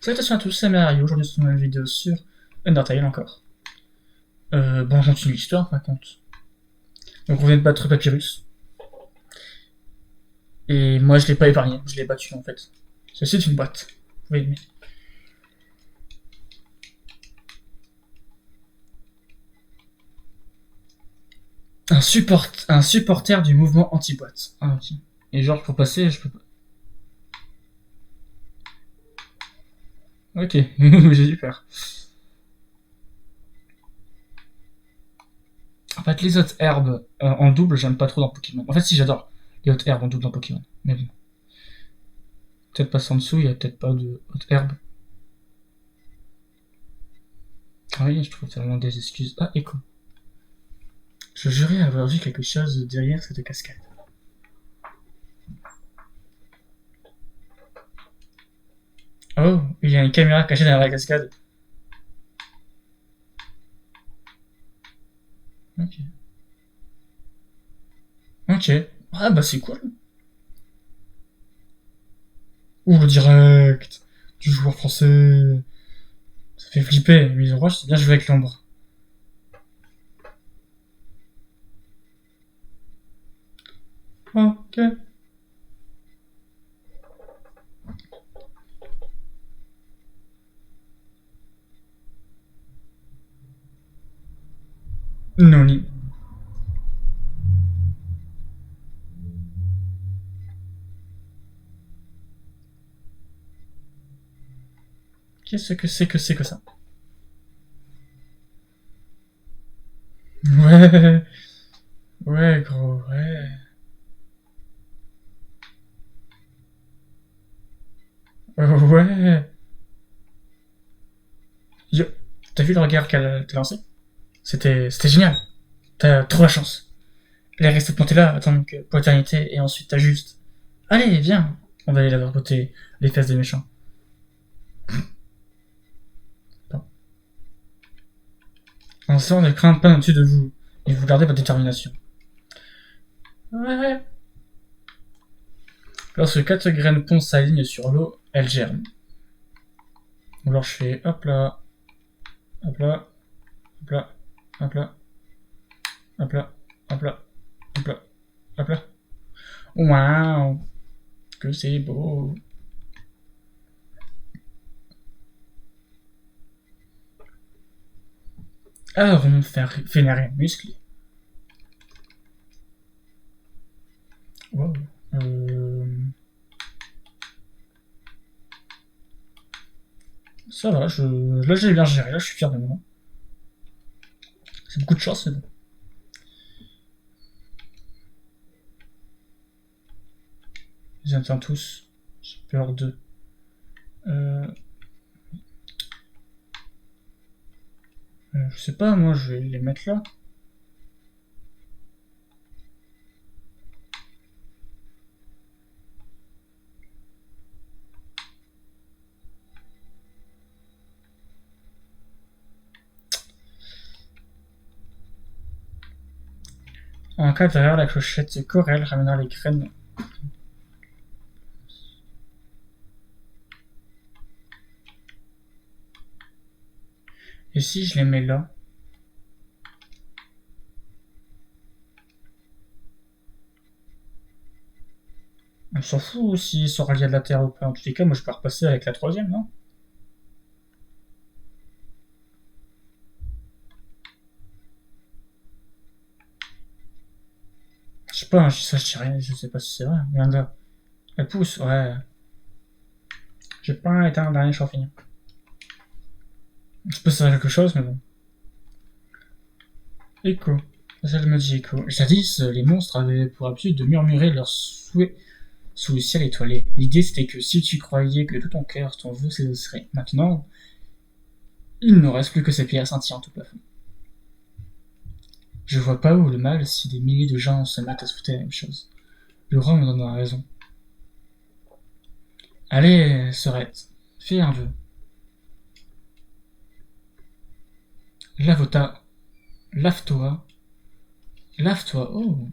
Salutations à tous, c'est Mario. Aujourd'hui, c'est une nouvelle vidéo sur Undertale encore. Bon, on continue l'histoire par contre. Donc, on vient de battre Papyrus. Et moi, je l'ai pas épargné, je l'ai battu en fait. Ceci est une boîte. Vous voyez, mais... un supporter du mouvement anti-boîte. Ah, ok. Et genre, pour passer, je peux pas. Ok, j'ai eu peur. En fait, les autres herbes en double, j'aime pas trop dans Pokémon. En fait, si, j'adore les hautes herbes en double dans Pokémon. Mais bon. Peut-être pas en dessous, il y a peut-être pas de hautes herbes. Ah oui, je trouve vraiment des excuses. Ah, écho. Je jurais avoir vu quelque chose derrière cette cascade. Oh, il y a une caméra cachée derrière la cascade. Ok. Ok. Ah bah c'est cool. Ouh, le direct du joueur français. Ça fait flipper. Mais en vrai, c'est bien joué avec l'ombre. Ok. Noni. Qu'est-ce que c'est que ça? Ouais. Ouais, gros, ouais. Ouais. Yo. T'as vu le regard qu'elle t'a lancé? C'était génial. T'as trop la chance. Elle est restée plantée là, attendre pour l'éternité, et ensuite t'as juste. Allez, viens. On va aller là-bas côté les fesses des méchants. Bon. En sort, ne crains pas au-dessus de vous, et vous gardez votre détermination. Ouais. Lorsque 4 graines pondent s'alignent sur l'eau, elles germent. Alors je fais hop là, hop là, hop là, hop là, hop là, hop là, hop là, hop là. Waouh, que c'est beau. Aron vénéré musclé. Wow. Ça va, là j'ai bien géré, là je suis fier de moi. C'est beaucoup de chance, mais bon. Ils attendent tous. J'ai peur d'eux. Je sais pas, moi je vais les mettre là. En cas derrière la clochette Corel ramènera les graines. Et si je les mets là? On s'en fout s'ils sont ralliés à de la Terre ou pas. En tous les cas, moi je peux repasser avec la troisième, non? Je sais pas, hein, ça je sais rien, je sais pas si c'est vrai. Regarde là. Elle pousse, ouais. J'ai pas été un dernier champignon. Je sais pas si ça quelque chose, mais bon. Écho. Ça me dit écho. Jadis, les monstres avaient pour habitude de murmurer leurs souhaits sous le ciel étoilé. L'idée c'était que si tu croyais que tout ton cœur, ton vœu s'exaucerait, maintenant, il ne reste plus que ces pierres scintillantes au plafond. Je vois pas où le mal si des milliers de gens se mettent à souhaiter la même chose. Le roi me donnera raison. Allez, Sorette, fais un vœu. Lavota, lave-toi, lave-toi, oh.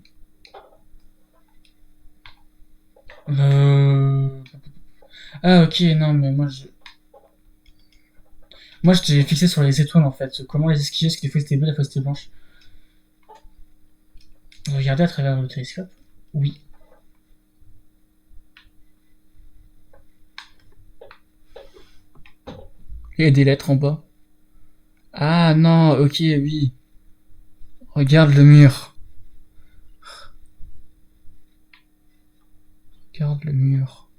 Euh... Ah ok, non mais moi je... Moi, j'étais fixé sur les étoiles en fait. Comment les esquiver, parce que des fois c'était bleu, des fois c'était blanche. Regardez à travers le télescope. Oui. Il y a des lettres en bas. Ah non, ok, oui. Regarde le mur. Regarde le mur.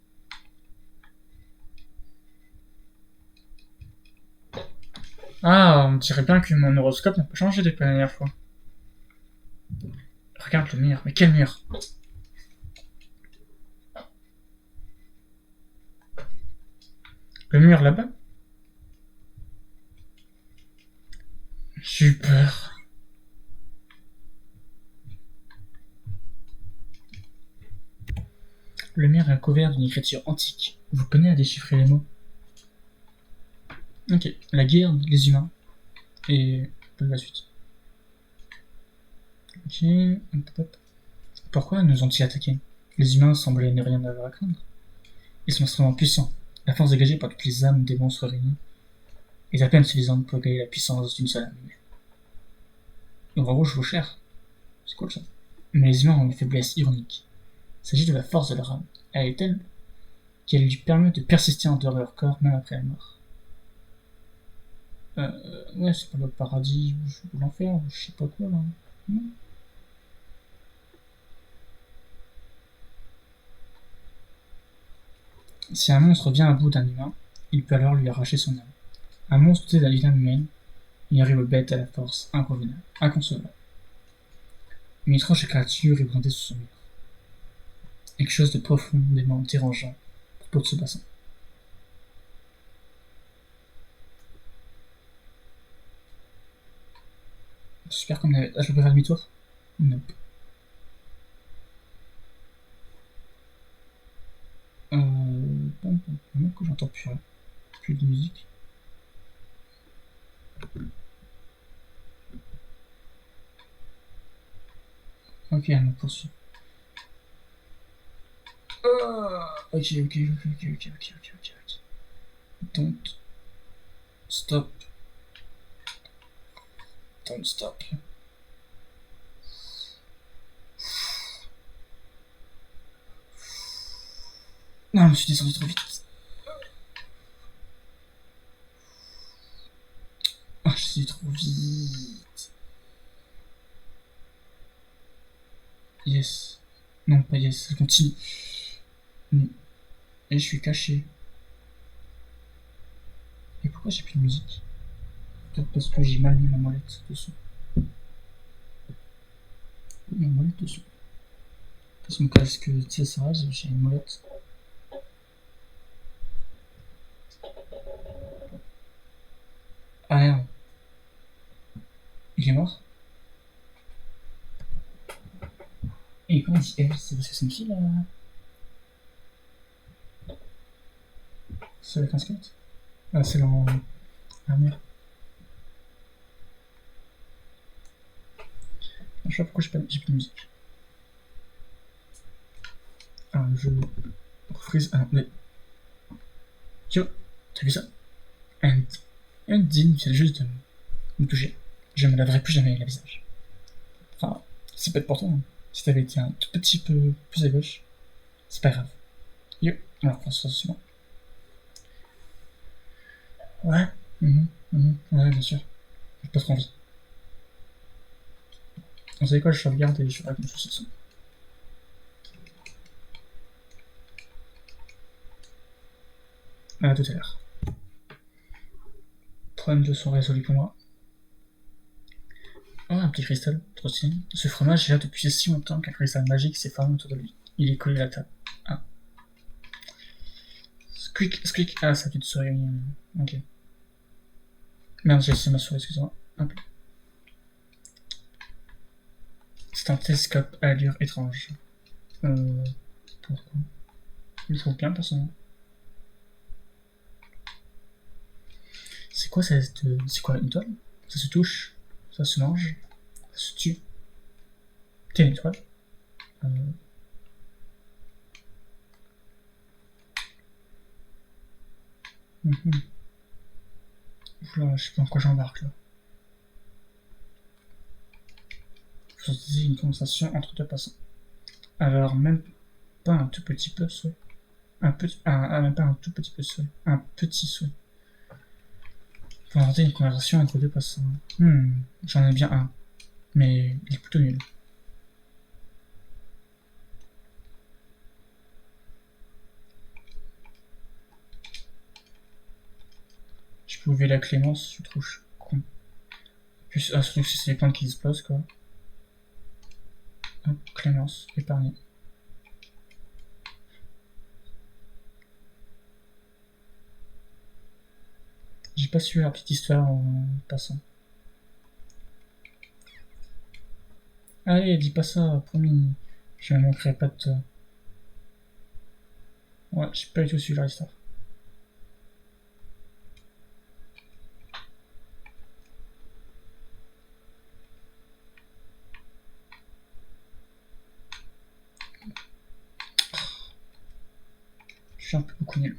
Ah, on dirait bien que mon horoscope n'a pas changé depuis la dernière fois. Regarde le mur. Mais quel mur? Le mur là-bas? J'ai eu peur. Le mur est couvert d'une écriture antique. Vous peinez à déchiffrer les mots. Ok. La guerre, les humains. Et la suite. Ok. Hop, hop. Pourquoi nous ont-ils attaqués? Les humains semblaient ne rien avoir à craindre. Ils sont extrêmement puissants. La force dégagée par toutes les âmes des monstres réunis est à peine suffisante pour égaler la puissance d'une seule âme humaine. Le roi rouge vaut cher. C'est cool ça. Mais les humains ont une faiblesse ironique. Il s'agit de la force de leur âme. Elle est telle qu'elle lui permet de persister en dehors de leur corps même après la mort. Ouais, c'est pas le paradis ou l'enfer, ou je sais pas quoi là. Non. Si un monstre vient à bout d'un humain, il peut alors lui arracher son âme. Un monstre doté d'une âme humaine, une horrible bête à la force inconcevable. Une étrange créature est plantée sous son mur. Quelque chose de profondément dérangeant à propos de ce bassin. Super comme navette. Ah, je peux faire demi-tour? Nope. Que j'entends plus rien. Plus de musique. Ok, elle me poursuit. Ok. Don't stop. Don't stop. Non, je me suis descendu trop vite. Ah, je suis trop vite. Yes. Non, pas yes, ça continue. Et je suis caché. Et pourquoi j'ai plus de musique? Peut-être parce que j'ai mal mis ma molette dessus. Ma molette dessus. Parce que mon casque TSRS, j'ai une molette. Ah merde. Il est mort? Et comment il dit elle? C'est parce que c'est une fille là? C'est avec un squelette? Ah, c'est dans. Ah merde. Je sais pas pourquoi j'ai plus de musique. Ah, je. Freeze. Ah, mais. Yo, t'as vu ça? Digne, c'est juste de me toucher. Je me laverai plus jamais le visage. Enfin, c'est peut-être pour toi. Hein. Si t'avais été un tout petit peu plus à gauche, c'est pas grave. Yo, alors prends ça doucement. Ouais. Ouais, bien sûr. J'ai pas trop envie. Vous savez quoi, je sauvegarde et je ferai comme ça. À tout à l'heure. Problème de son résolu pour moi. Oh, un petit cristal, trop stylé. Ce fromage est là depuis si longtemps qu'un cristal magique s'est formé autour de lui. Il est collé à la table. Ah. Squeak. Ah, sa petite souris. Ok. Merde, j'ai laissé ma souris, excusez-moi. Hop. C'est un télescope à allure étrange. Pourquoi? Je le trouve bien, personnellement. C'est quoi cette. C'est quoi une étoile? Ça se touche, ça se mange, ça se tue. T'es une étoile? Euh... Oula, je sais pas en quoi j'embarque là. Vous entendez une conversation entre deux passants. Alors, même pas un tout petit peu souhait. Même pas un tout petit peu souhait. Un petit souhait. Vous entendez une conversation entre deux passants. J'en ai bien un. Mais il est plutôt nul. Je peux ouvrir la Clémence, je suis trop con. Puis, surtout que c'est les plantes qui explosent, quoi. Hop, Clémence, épargnée. J'ai pas su la petite histoire en passant. Allez, dis pas ça, promis. Je ne manquerai pas de toi. Ouais, j'ai pas du tout su leur histoire. Je suis un peu beaucoup nul.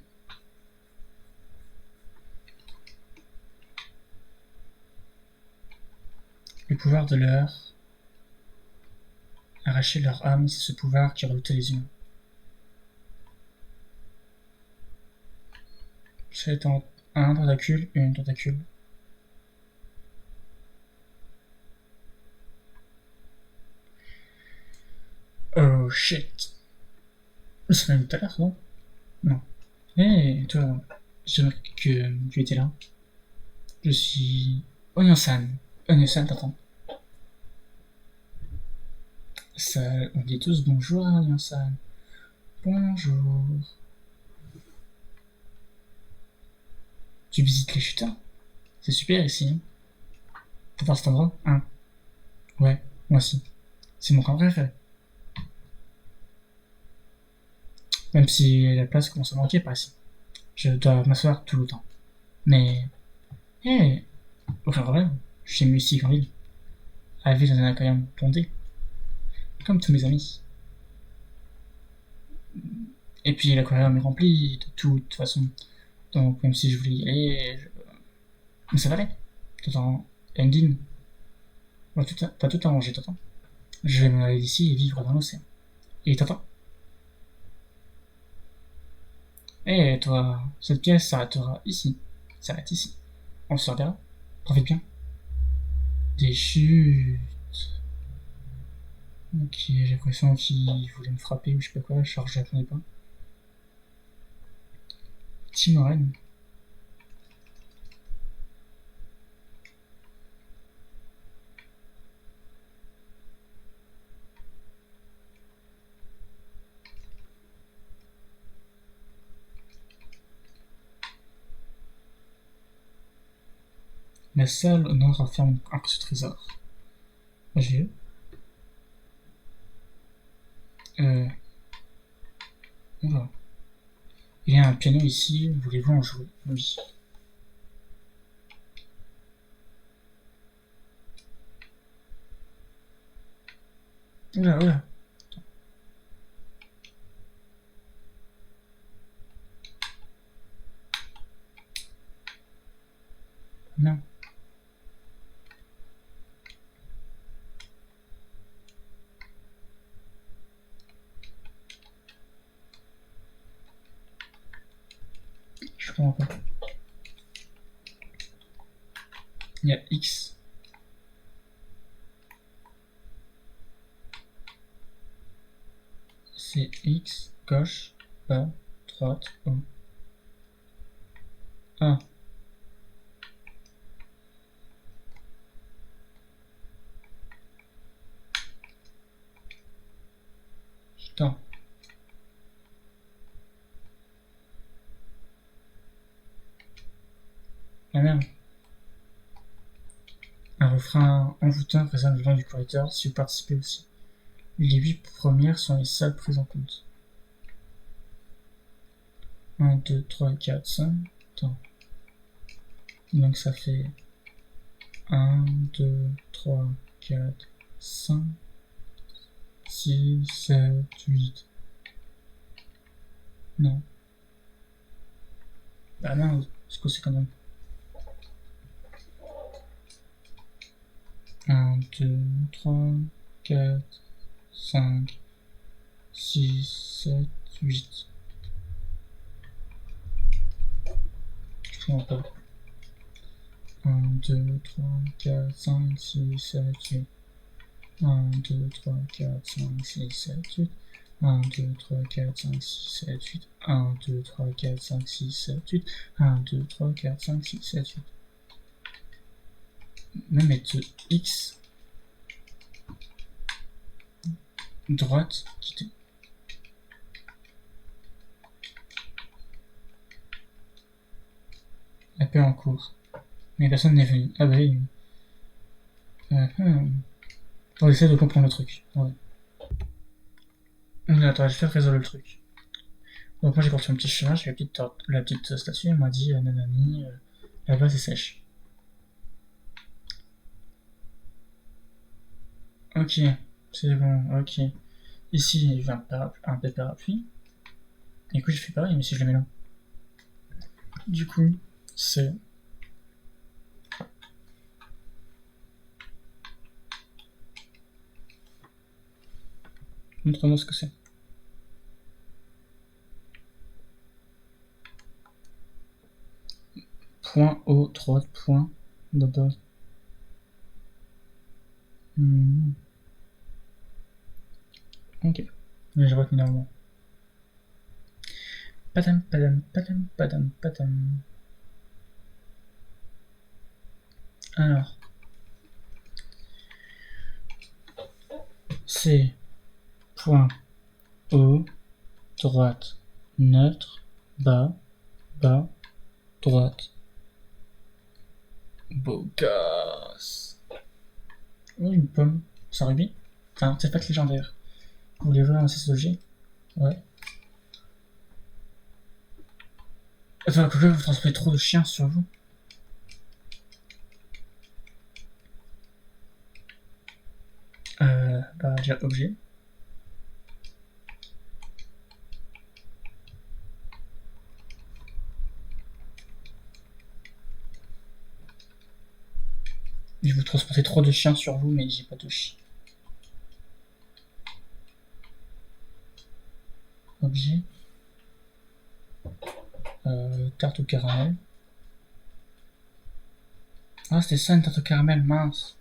Le pouvoir de leur arracher leur âme, c'est ce pouvoir qui redoutait les humains. C'est un tentacule et une tentacule. Oh shit. C'est même tout à l'heure, non? Non. Hé, toi, j'ai remarqué que tu étais là. Je suis Onyo-san. Onyo-san, t'entends? Ça, on dit tous bonjour à Onyo-san. Bonjour. Tu visites les chutins? C'est super ici, hein? Faut voir cet endroit? Hein? Ouais, moi aussi. C'est mon coin préféré. Même si la place commence à manquer par ici. Je dois m'asseoir tout le temps. Mais, hé, aucun problème. Je suis mieux ici qu'en ville. À la ville, on en a quand même bondé. Comme tous mes amis. Et puis l'aquarium est rempli de toute façon. Donc même si je voulais y aller, mais ça va aller. T'entends, Endine, t'as tout arrangé, t'entends. Je vais m'en aller d'ici et vivre dans l'océan. Et t'entends. Eh toi, cette pièce s'arrêtera ici. S'arrête ici. On se reverra. Profite bien. Des chutes. Ok, j'ai l'impression qu'il voulait me frapper ou je sais pas quoi, genre je l'attendais pas. Timoren. La salle au nord renferme un précieux trésor. J'ai vu. Oula. Il y a un piano ici, voulez-vous en jouer? Oui. Oula, oula. Non. Je comprends pas. Il y a X. C'est X, gauche, bas, droite, haut. Ah. Putain. La merde. Un refrain envoûtant résonne le long du corridor si vous participez aussi. Les 8 premières sont les seules prises en compte. 1, 2, 3, 4, 5. Attends. Donc ça fait 1, 2, 3, 4, 5, 6, 7, 8. Non. Bah non, c'est quoi c'est quand même. 2, 3, 4, 5, 6, 7, 8. Non, pas. 1, 2, 3, 4, 5, 6, 7, 8. 1, 2, 3, 4, 5, 6, 7, 8. 1, 2, 3, 4, 5, 6, 7, 8. 1, 2, 3, 4, 5, 6, 7, 8. 1, 2, 3, 4, 5, 6, 7, 8. Même mettre X droite quitter. Appel en cours. Mais personne n'est venu. Ah bah oui. On essaie de comprendre le truc. Ouais. Attends, je vais résoudre le truc. Donc moi j'ai construit un petit chemin, j'ai la petite statue, elle m'a dit nanani, là-bas c'est sèche. Ok, c'est bon, ok. Ici j'ai un peu parapluie. Et du coup j'ai fait pareil, mais si je le mets là. Du coup, c'est... Montre-moi ce que c'est. Point haut, droite, point de base. Ok. Mais je retenu normalement. Padam, padam, padam, padam, padam. Alors. C'est point haut, droite, neutre, bas, bas, droite. Beau gosse. Oh, une pomme. C'est un rubis. Enfin, c'est pas que légendaire. Vous voulez voir un CSOG? Ouais. Attends, pourquoi vous transportez trop de chiens sur vous? Bah, déjà objet. Je vous transportez trop de chiens sur vous, mais j'ai pas de chien. Objet. Tarte au caramel. Ah, c'était ça une tarte au caramel, mince.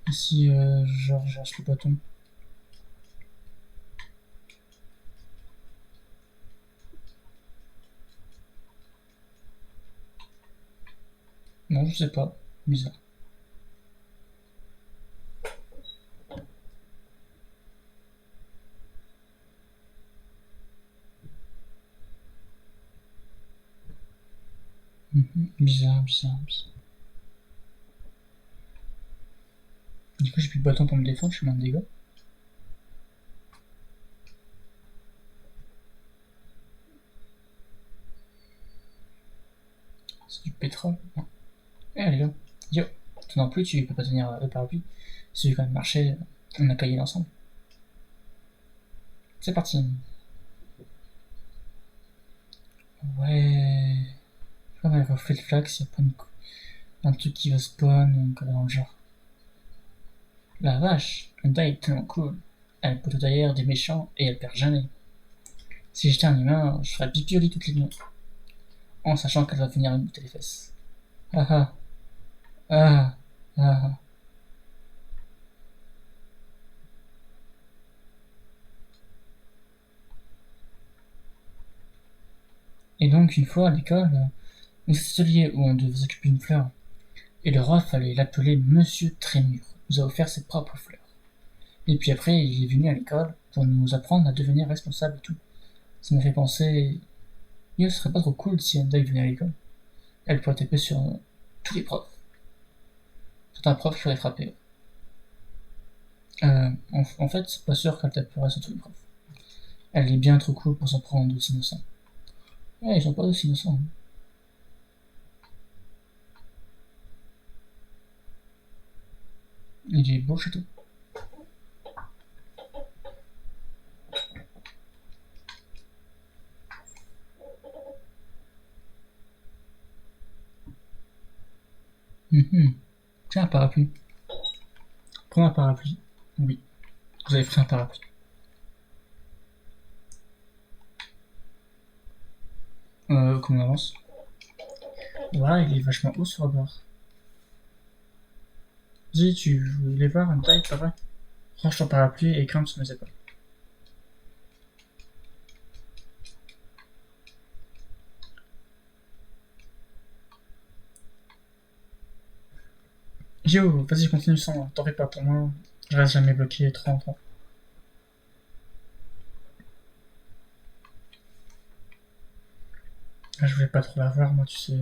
Ici, genre, je lance le bâton. Non, je sais pas. Bizarre. Bizarre, bizarre, bizarre. Du coup, j'ai plus de bâton pour me défendre, je suis moins de dégâts. C'est du pétrole. Non. Eh, elle est là. Yo. Toi non plus, tu peux pas tenir le parapluie. Si tu veux quand même marcher, on a caillé ensemble. C'est parti. Ouais. Comme avec reflet de flax, y a pas un truc qui va spawn, ou dans le genre. La vache, Linda est tellement cool. Elle peut d'ailleurs des méchants et elle perd jamais. Si j'étais un humain, je ferais pipi au lit toutes les nuits. En sachant qu'elle va venir me buter les fesses. Ah ah. Ah ah. Et donc, une fois à l'école, nous atelier où on devait s'occuper d'une fleur. Et le roi fallait l'appeler Monsieur Trémur. Nous a offert ses propres fleurs. Et puis après, il est venu à l'école pour nous apprendre à devenir responsable et tout. Ça m'a fait penser, ce serait pas trop cool si Anda venait à l'école. Elle pourrait taper sur tous les profs. C'est un prof qui ferait frapper. En fait, c'est pas sûr qu'elle taperait sur tous les profs. Elle est bien trop cool pour s'en prendre aux innocents. Ouais, ils sont pas aussi innocents. Il est beau le château. Tiens, un parapluie. Prends un parapluie. Oui. Vous avez pris un parapluie. Comment on avance? Ouais, il est vachement haut sur le bord. Dis, tu voulais voir une taille, pas vrai? Range ton parapluie et grimpe sur mes épaules. Yo, vas-y, continue sans, t'en fais pas pour moi. Je reste jamais bloqué trop longtemps. Ah, je voulais pas trop la voir, moi, tu sais.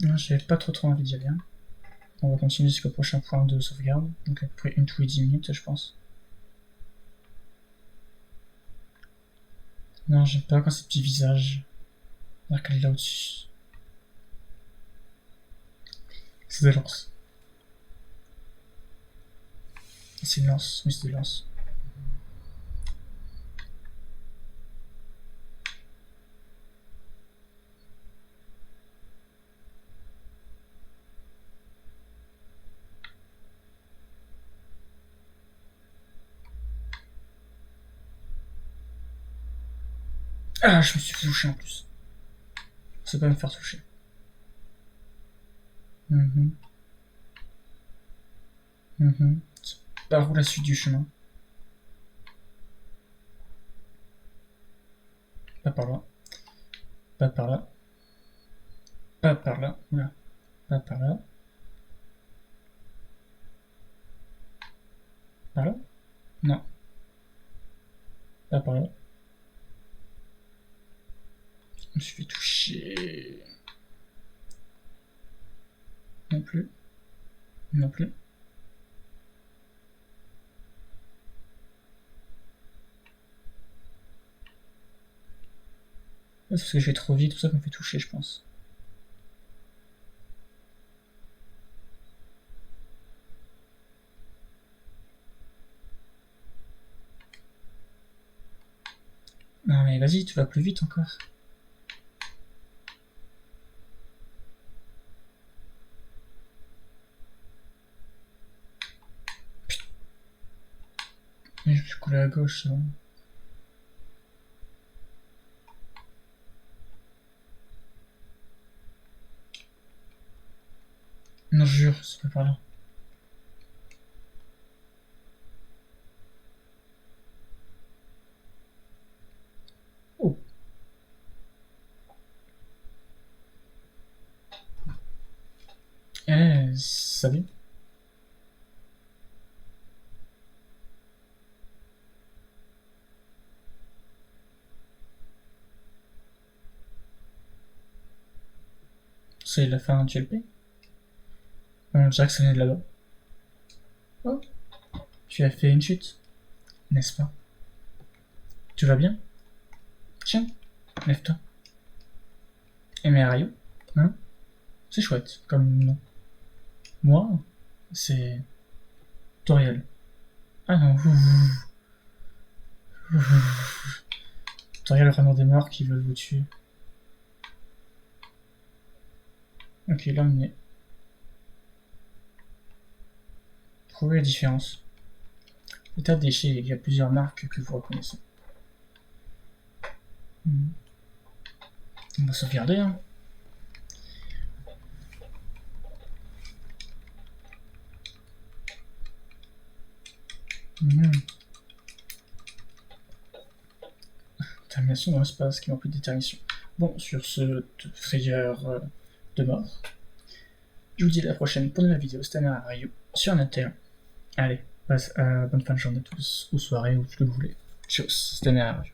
Non, j'avais pas trop envie d'y aller. Hein. On va continuer jusqu'au prochain point de sauvegarde. Donc à peu près une tous les 10 minutes, je pense. Non, j'aime pas quand ces petits visages. Alors qu'elle est là au-dessus. C'est des lances. C'est une lance, oui, c'est des lances. Ah, je me suis fait toucher en plus. C'est pas me faire toucher. Par où la suite du chemin? Pas par là. Pas par là. Pas par là. Oula. Pas par là. Par là? Non. Pas par là. Je me suis fait toucher. Non plus. Non plus. C'est parce que je vais trop vite, tout ça qu'on me fait toucher, je pense. Non mais vas-y, tu vas plus vite encore. Putain. Mais je me suis collé à gauche, c'est bon. Non, je jure, c'est pas par là. Oh. Salut. C'est la fin du LP. On dirait que ça venait de là-bas. Oh. Tu as fait une chute, n'est-ce pas? Tu vas bien? Tiens, lève-toi. Et mes rayons, hein? C'est chouette, comme nom. Moi, c'est Toriel. Ah non, Toriel, vraiment des morts qui veulent vous tuer. Ok, là on est. Trouvez la différence. État de déchets, il y a plusieurs marques que vous reconnaissez. On va sauvegarder, hein. Détermination dans l'espace qui manque de détermination. Bon, sur ce frayeur de mort, je vous dis à la prochaine pour une nouvelle vidéo. C'était Mario sur Nater. Allez, bonne fin de journée à tous, ou soirée, ou ce que vous voulez. Tchuss, c'était Mario.